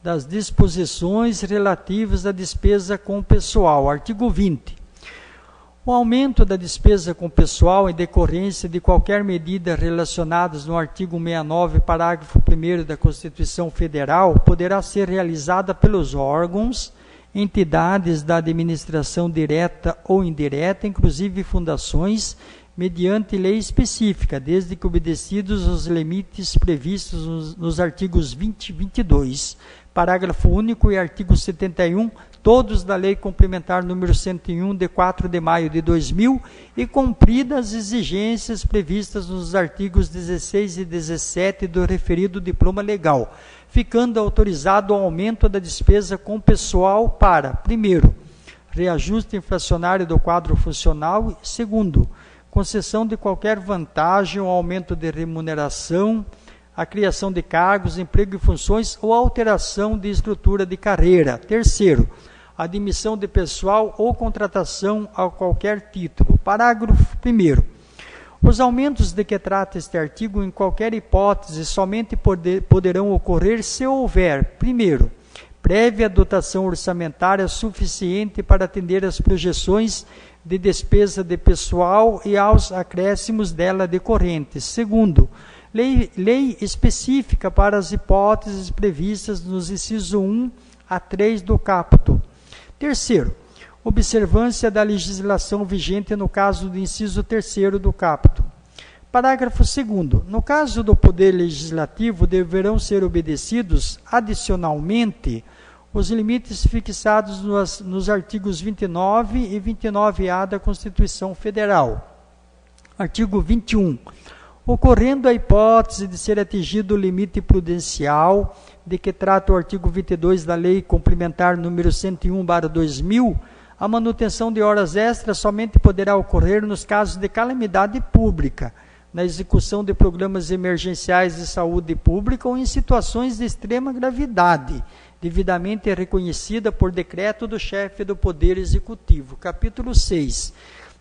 das disposições relativas à despesa com pessoal. Artigo 20. O aumento da despesa com pessoal em decorrência de qualquer medida relacionadas no artigo 69, parágrafo 1º da Constituição Federal, poderá ser realizada pelos órgãos, entidades da administração direta ou indireta, inclusive fundações, mediante lei específica, desde que obedecidos os limites previstos nos artigos 20 e 22, parágrafo único e artigo 71, todos da Lei Complementar número 101, de 4 de maio de 2000, e cumpridas as exigências previstas nos artigos 16 e 17 do referido diploma legal, ficando autorizado o aumento da despesa com pessoal para, primeiro, reajuste inflacionário do quadro funcional, e, segundo, concessão de qualquer vantagem ou aumento de remuneração, a criação de cargos, emprego e funções ou alteração de estrutura de carreira. Terceiro, admissão de pessoal ou contratação a qualquer título. Parágrafo 1º. Os aumentos de que trata este artigo, em qualquer hipótese, somente poderão ocorrer se houver, primeiro, prévia dotação orçamentária suficiente para atender às projeções de despesa de pessoal e aos acréscimos dela decorrentes. Segundo, lei específica para as hipóteses previstas nos incisos 1 a 3 do caput. Terceiro, observância da legislação vigente no caso do inciso 3º do caput. Parágrafo 2º. No caso do Poder Legislativo, deverão ser obedecidos, adicionalmente, os limites fixados nos artigos 29 e 29A da Constituição Federal. Artigo 21. Ocorrendo a hipótese de ser atingido o limite prudencial de que trata o artigo 22 da Lei Complementar número 101/2000, a manutenção de horas extras somente poderá ocorrer nos casos de calamidade pública, na execução de programas emergenciais de saúde pública ou em situações de extrema gravidade, devidamente reconhecida por decreto do chefe do Poder Executivo. Capítulo 6.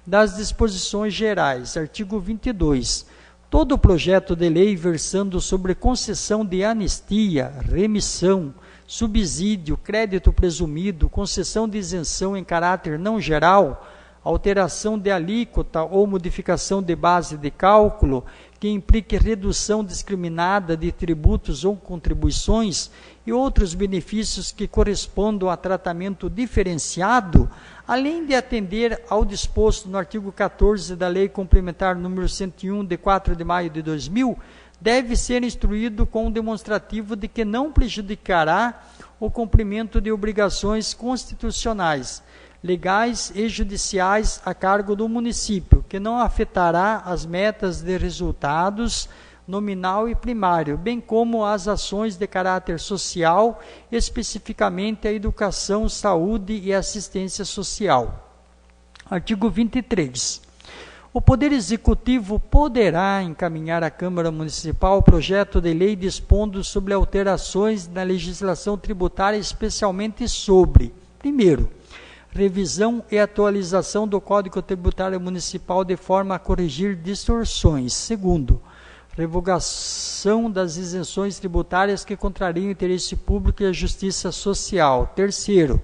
Das disposições gerais. Artigo 22. Todo projeto de lei versando sobre concessão de anistia, remissão, subsídio, crédito presumido, concessão de isenção em caráter não geral, alteração de alíquota ou modificação de base de cálculo que implique redução discriminada de tributos ou contribuições e outros benefícios que correspondam a tratamento diferenciado, além de atender ao disposto no artigo 14 da Lei Complementar número 101, de 4 de maio de 2000, deve ser instruído com um demonstrativo de que não prejudicará o cumprimento de obrigações constitucionais, legais e judiciais a cargo do município, que não afetará as metas de resultados nominal e primário, bem como as ações de caráter social, especificamente a educação, saúde e assistência social. Artigo 23. O Poder Executivo poderá encaminhar à Câmara Municipal projeto de lei dispondo sobre alterações na legislação tributária, especialmente sobre: primeiro, revisão e atualização do Código Tributário Municipal de forma a corrigir distorções. Segundo, revogação das isenções tributárias que contrariam o interesse público e a justiça social. Terceiro,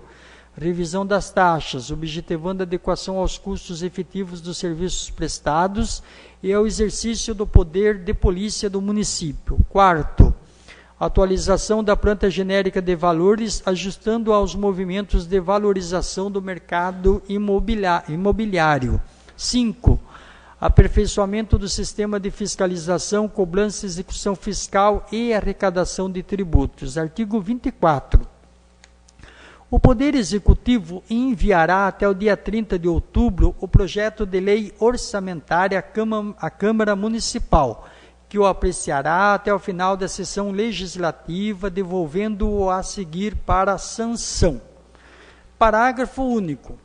revisão das taxas, objetivando a adequação aos custos efetivos dos serviços prestados e ao exercício do poder de polícia do município. Quarto, atualização da planta genérica de valores, ajustando aos movimentos de valorização do mercado imobiliário. 5. Aperfeiçoamento do sistema de fiscalização, cobrança, execução fiscal e arrecadação de tributos. Artigo 24. O Poder Executivo enviará até o dia 30 de outubro o projeto de lei orçamentária à Câmara Municipal, que o apreciará até o final da sessão legislativa, devolvendo-o a seguir para sanção. Parágrafo único.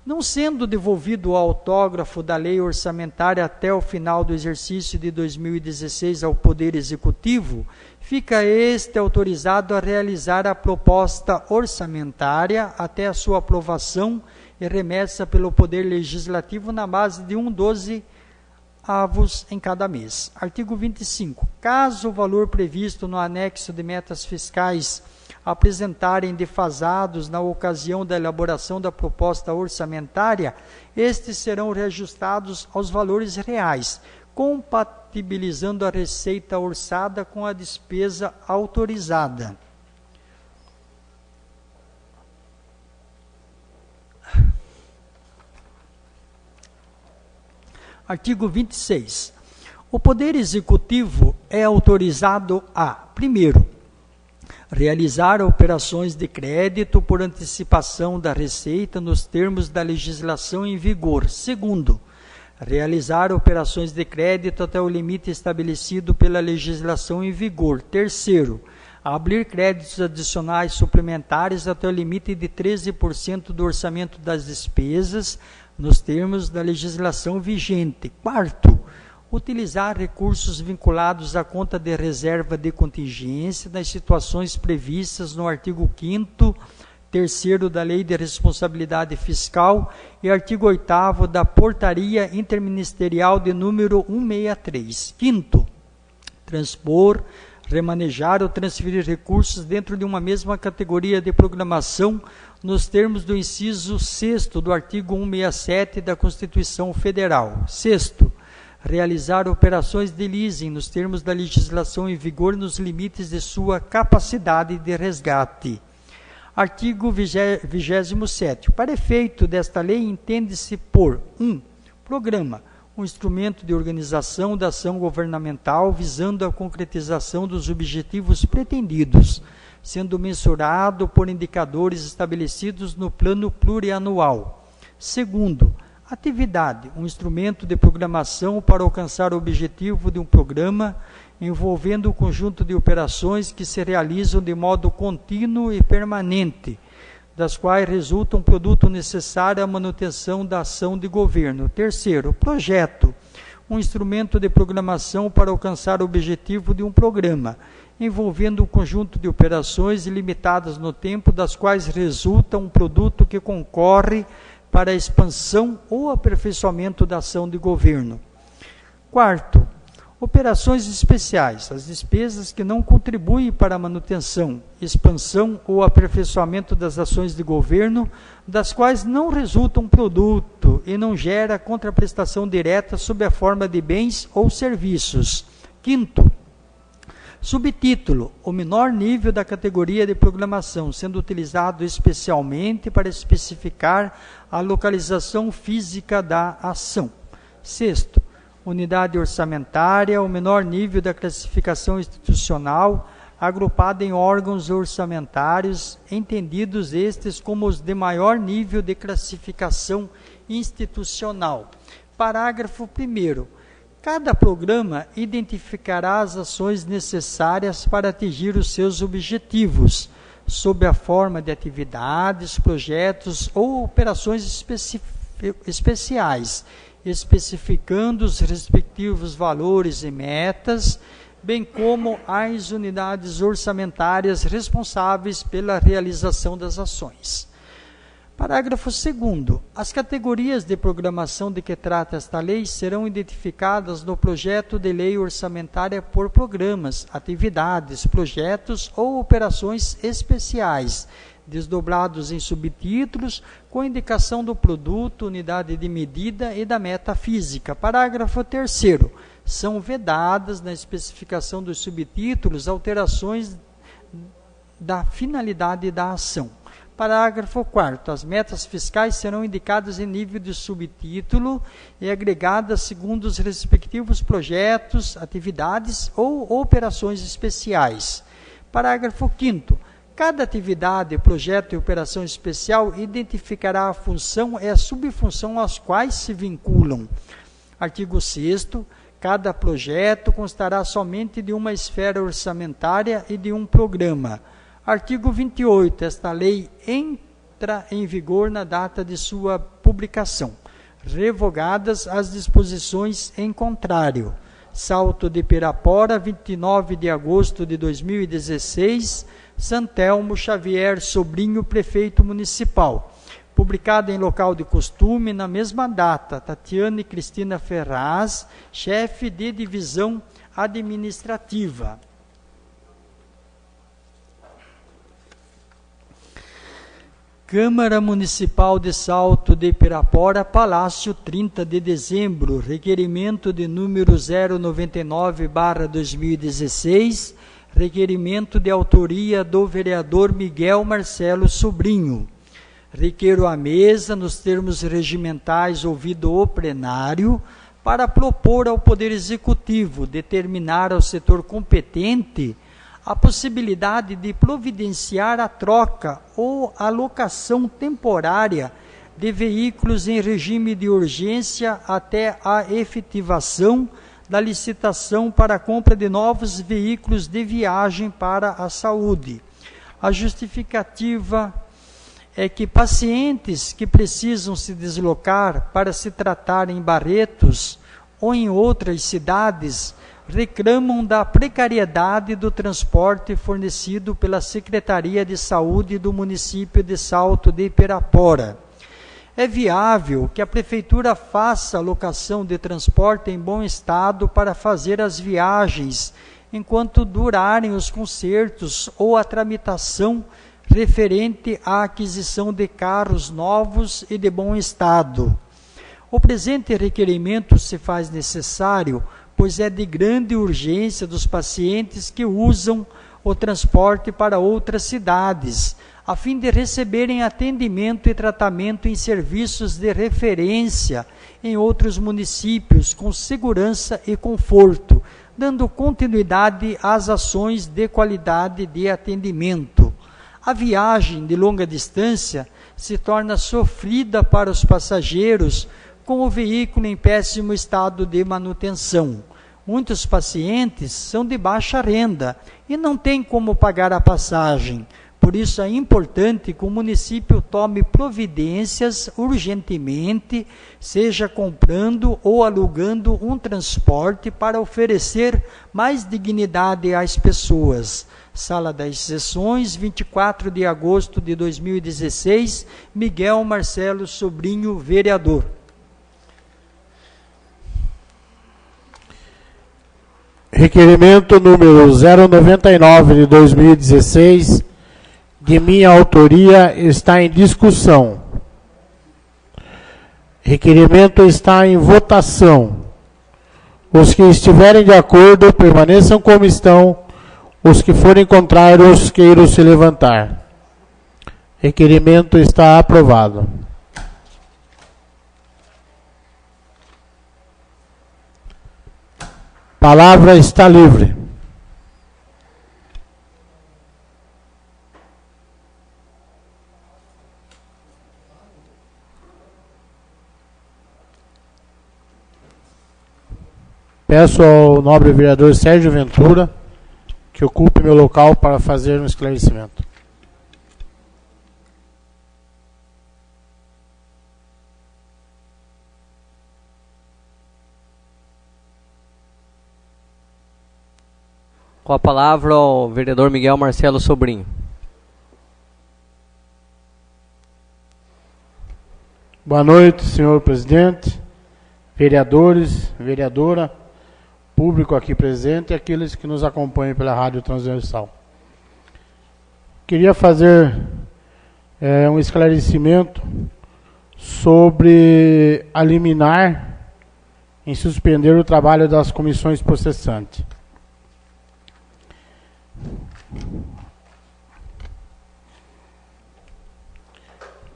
Não sendo devolvido o autógrafo da lei orçamentária até o final do exercício de 2016 ao Poder Executivo, fica este autorizado a realizar a proposta orçamentária até a sua aprovação e remessa pelo Poder Legislativo na base de 1/12 em cada mês. Artigo 25. Caso o valor previsto no anexo de metas fiscais apresentarem defasados na ocasião da elaboração da proposta orçamentária, estes serão reajustados aos valores reais, compatibilizando a receita orçada com a despesa autorizada. Artigo 26. O Poder Executivo é autorizado a: primeiro, realizar operações de crédito por antecipação da receita nos termos da legislação em vigor. Segundo, realizar operações de crédito até o limite estabelecido pela legislação em vigor. Terceiro, abrir créditos adicionais suplementares até o limite de 13% do orçamento das despesas, nos termos da legislação vigente. Quarto, utilizar recursos vinculados à conta de reserva de contingência nas situações previstas no artigo 5º, 3º da Lei de Responsabilidade Fiscal e artigo 8º da Portaria Interministerial de número 163. Quinto, transpor, remanejar ou transferir recursos dentro de uma mesma categoria de programação nos termos do inciso 6º do artigo 167 da Constituição Federal. Sexto, realizar operações de leasing nos termos da legislação em vigor nos limites de sua capacidade de resgate. Artigo 27º. Para efeito desta lei, entende-se por 1. Programa, um instrumento de organização da ação governamental visando a concretização dos objetivos pretendidos, sendo mensurado por indicadores estabelecidos no plano plurianual. Segundo, atividade, um instrumento de programação para alcançar o objetivo de um programa, envolvendo um conjunto de operações que se realizam de modo contínuo e permanente, das quais resulta um produto necessário à manutenção da ação de governo. Terceiro, projeto, um instrumento de programação para alcançar o objetivo de um programa, envolvendo um conjunto de operações limitadas no tempo, das quais resulta um produto que concorre para a expansão ou aperfeiçoamento da ação de governo. Quarto, operações especiais, as despesas que não contribuem para a manutenção, expansão ou aperfeiçoamento das ações de governo, das quais não resulta um produto e não gera contraprestação direta sob a forma de bens ou serviços. Quinto, subtítulo, o menor nível da categoria de programação, sendo utilizado especialmente para especificar a localização física da ação. Sexto, unidade orçamentária, o menor nível da classificação institucional, agrupada em órgãos orçamentários, entendidos estes como os de maior nível de classificação institucional. Parágrafo 1º. Cada programa identificará as ações necessárias para atingir os seus objetivos, sob a forma de atividades, projetos ou operações especiais, especificando os respectivos valores e metas, bem como as unidades orçamentárias responsáveis pela realização das ações. Parágrafo 2º. As categorias de programação de que trata esta lei serão identificadas no projeto de lei orçamentária por programas, atividades, projetos ou operações especiais, desdobrados em subtítulos, com indicação do produto, unidade de medida e da meta física. Parágrafo 3º. São vedadas, na especificação dos subtítulos, alterações da finalidade da ação. Parágrafo 4º. As metas fiscais serão indicadas em nível de subtítulo e agregadas segundo os respectivos projetos, atividades ou operações especiais. Parágrafo 5º. Cada atividade, projeto e operação especial identificará a função e a subfunção às quais se vinculam. Artigo 6º. Cada projeto constará somente de uma esfera orçamentária e de um programa. Artigo 28. Esta lei entra em vigor na data de sua publicação, revogadas as disposições em contrário. Salto de Pirapora, 29 de agosto de 2016, Santelmo Xavier Sobrinho, prefeito municipal. Publicada em local de costume, na mesma data, Tatiane Cristina Ferraz, chefe de divisão administrativa. Câmara Municipal de Salto de Pirapora, Palácio, 30 de dezembro, requerimento de número 099/2016, requerimento de autoria do vereador Miguel Marcelo Sobrinho. Requeiro à mesa, nos termos regimentais ouvido o plenário, para propor ao Poder Executivo determinar ao setor competente a possibilidade de providenciar a troca ou a locação temporária de veículos em regime de urgência até a efetivação da licitação para a compra de novos veículos de viagem para a saúde. A justificativa é que pacientes que precisam se deslocar para se tratar em Barretos ou em outras cidades reclamam da precariedade do transporte fornecido pela Secretaria de Saúde do município de Salto de Pirapora. É viável que a Prefeitura faça a locação de transporte em bom estado para fazer as viagens enquanto durarem os consertos ou a tramitação referente à aquisição de carros novos e de bom estado. O presente requerimento se faz necessário, pois é de grande urgência dos pacientes que usam o transporte para outras cidades, a fim de receberem atendimento e tratamento em serviços de referência em outros municípios, com segurança e conforto, dando continuidade às ações de qualidade de atendimento. A viagem de longa distância se torna sofrida para os passageiros com o veículo em péssimo estado de manutenção. Muitos pacientes são de baixa renda e não têm como pagar a passagem. Por isso é importante que o município tome providências urgentemente, seja comprando ou alugando um transporte para oferecer mais dignidade às pessoas. Sala das Sessões, 24 de agosto de 2016, Miguel Marcelo Sobrinho, vereador. Requerimento número 099 de 2016, de minha autoria, está em discussão. Requerimento está em votação. Os que estiverem de acordo, permaneçam como estão. Os que forem contrários, queiram se levantar. Requerimento está aprovado. Palavra está livre. Peço ao nobre vereador Sérgio Ventura que ocupe meu local para fazer um esclarecimento. Com a palavra o vereador Miguel Marcelo Sobrinho. Boa noite, senhor presidente, vereadores, vereadora, público aqui presente e aqueles que nos acompanham pela Rádio Transversal. Queria fazer um esclarecimento sobre a liminar em suspender o trabalho das comissões processantes.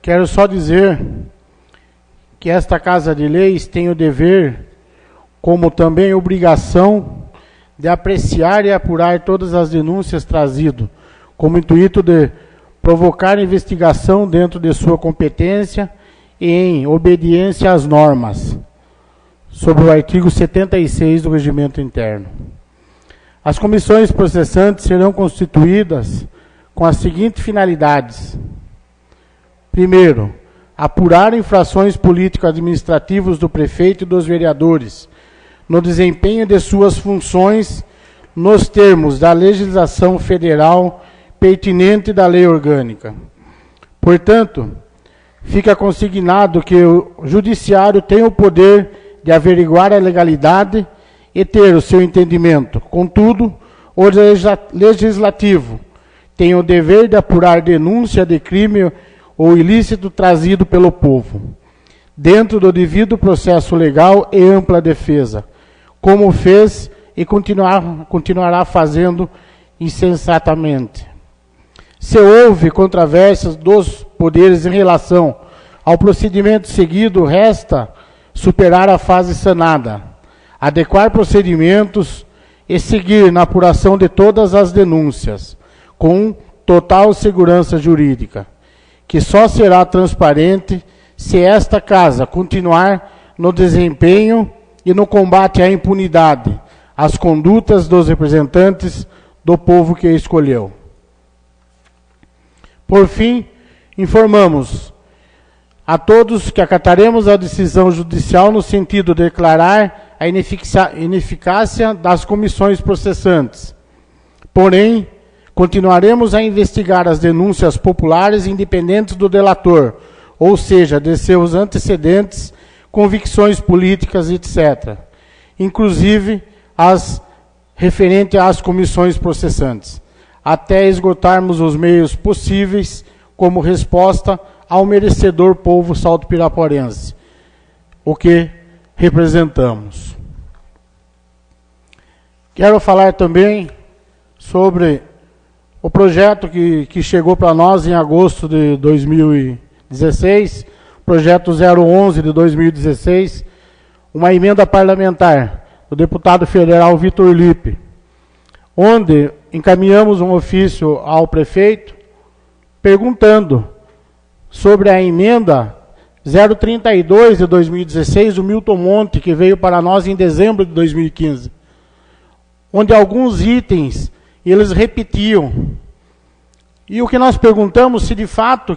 Quero só dizer que esta Casa de Leis tem o dever, como também obrigação, de apreciar e apurar todas as denúncias trazidas, com o intuito de provocar investigação dentro de sua competência e em obediência às normas, sobre o artigo 76 do Regimento Interno. As comissões processantes serão constituídas com as seguintes finalidades. Primeiro, apurar infrações político-administrativas do prefeito e dos vereadores, no desempenho de suas funções, nos termos da legislação federal pertinente da lei orgânica. Portanto, fica consignado que o judiciário tem o poder de averiguar a legalidade e ter o seu entendimento. Contudo, o legislativo tem o dever de apurar denúncia de crime ou ilícito trazido pelo povo, dentro do devido processo legal e ampla defesa, como fez e continuará fazendo insensatamente. Se houve controvérsias dos poderes em relação ao procedimento seguido, resta superar a fase sanada, adequar procedimentos e seguir na apuração de todas as denúncias, com total segurança jurídica, que só será transparente se esta Casa continuar no desempenho e no combate à impunidade, às condutas dos representantes do povo que escolheu. Por fim, informamos a todos que acataremos a decisão judicial no sentido de declarar a ineficácia das comissões processantes. Porém, continuaremos a investigar as denúncias populares independentes do delator, ou seja, de seus antecedentes, convicções políticas, etc. Inclusive as referente às comissões processantes, até esgotarmos os meios possíveis como resposta ao merecedor povo salto-piraporense, o que representamos. Quero falar também sobre o projeto que chegou para nós em agosto de 2016, projeto 011 de 2016, uma emenda parlamentar do deputado federal Vitor Lippe, onde encaminhamos um ofício ao prefeito perguntando sobre a emenda 032 de 2016 do Milton Monte, que veio para nós em dezembro de 2015, onde alguns itens eles repetiam. E o que nós perguntamos se de fato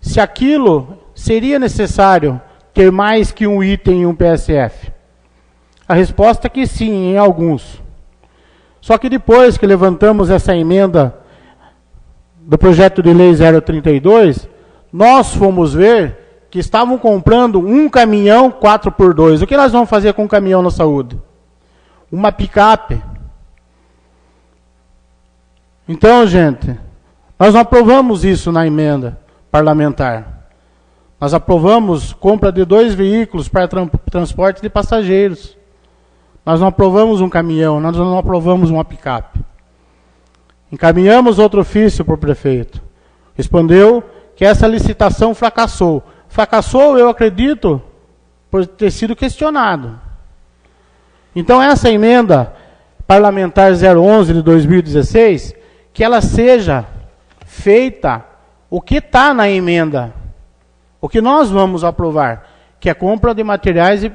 se aquilo seria necessário ter mais que um item em um PSF. A resposta é que sim, em alguns. Só que depois que levantamos essa emenda do projeto de lei 032, nós fomos ver que estavam comprando um caminhão 4x2. O que nós vamos fazer com um caminhão na saúde? Uma picape. Então, gente, nós não aprovamos isso na emenda parlamentar. Nós aprovamos compra de 2 veículos para transporte de passageiros. Nós não aprovamos um caminhão, nós não aprovamos uma picape. Encaminhamos outro ofício para o prefeito. Respondeu que essa licitação fracassou. Fracassou, eu acredito, por ter sido questionado. Então, essa emenda parlamentar 011 de 2016, que ela seja feita o que está na emenda, o que nós vamos aprovar, que é a compra de materiais e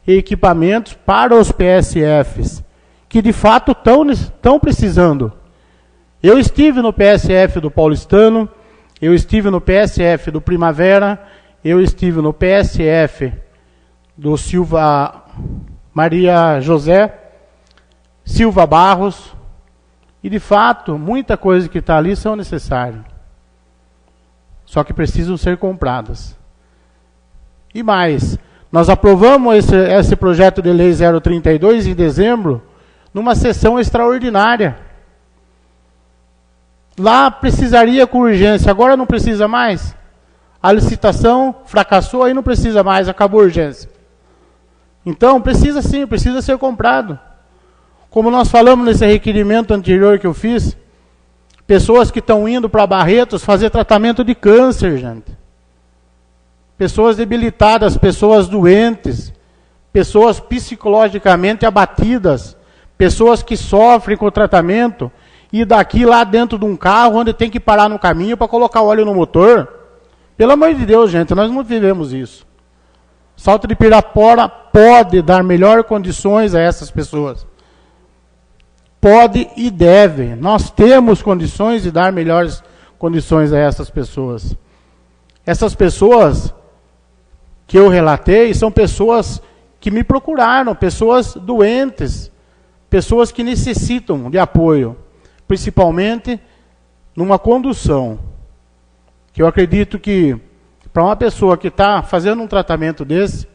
equipamentos para os PSFs, que de fato estão precisando. Eu estive no PSF do Paulistano, eu estive no PSF do Primavera, eu estive no PSF do Silva Maria José, Silva Barros, e de fato, muita coisa que está ali são necessárias. Só que precisam ser compradas. E mais, nós aprovamos esse projeto de lei 032 em dezembro, numa sessão extraordinária. Lá precisaria com urgência, agora não precisa mais. A licitação fracassou, aí não precisa mais, acabou a urgência. Então, precisa sim, precisa ser comprado. Como nós falamos nesse requerimento anterior que eu fiz, pessoas que estão indo para Barretos fazer tratamento de câncer, gente. Pessoas debilitadas, pessoas doentes, pessoas psicologicamente abatidas, pessoas que sofrem com o tratamento, e daqui lá dentro de um carro, onde tem que parar no caminho para colocar óleo no motor. Pelo amor de Deus, gente, nós não vivemos isso. Salto de Pirapora pode dar melhores condições a essas pessoas. Pode e deve. Nós temos condições de dar melhores condições a essas pessoas. Essas pessoas que eu relatei são pessoas que me procuraram, pessoas doentes, pessoas que necessitam de apoio, principalmente numa condução. Que eu acredito que para uma pessoa que está fazendo um tratamento desse,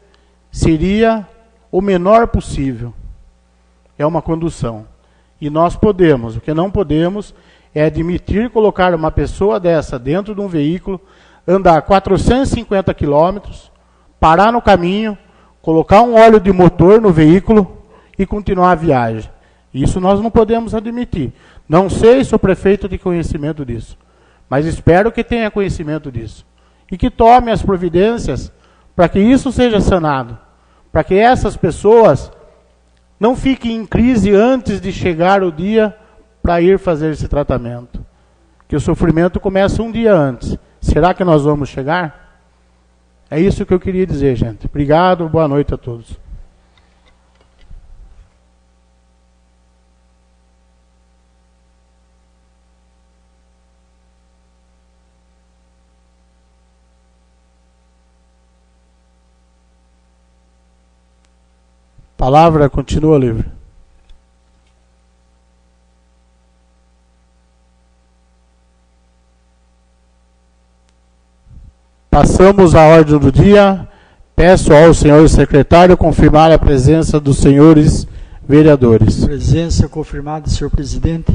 seria o menor possível. É uma condução. E nós podemos, o que não podemos é admitir colocar uma pessoa dessa dentro de um veículo, andar 450 quilômetros, parar no caminho, colocar um óleo de motor no veículo e continuar a viagem. Isso nós não podemos admitir. Não sei se o prefeito tem conhecimento disso, mas espero que tenha conhecimento disso. E que tome as providências para que isso seja sanado, para que essas pessoas não fiquem em crise antes de chegar o dia para ir fazer esse tratamento. Que o sofrimento começa um dia antes. Será que nós vamos chegar? É isso que eu queria dizer, gente. Obrigado, boa noite a todos. A palavra continua livre. Passamos à ordem do dia. Peço ao senhor secretário confirmar a presença dos senhores vereadores. Presença confirmada, senhor presidente.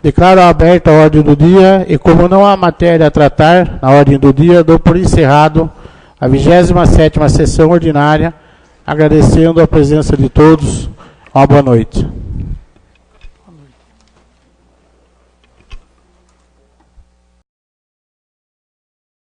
Declaro aberta a ordem do dia e, como não há matéria a tratar na ordem do dia, dou por encerrado a 27ª sessão ordinária, agradecendo a presença de todos. Uma boa noite.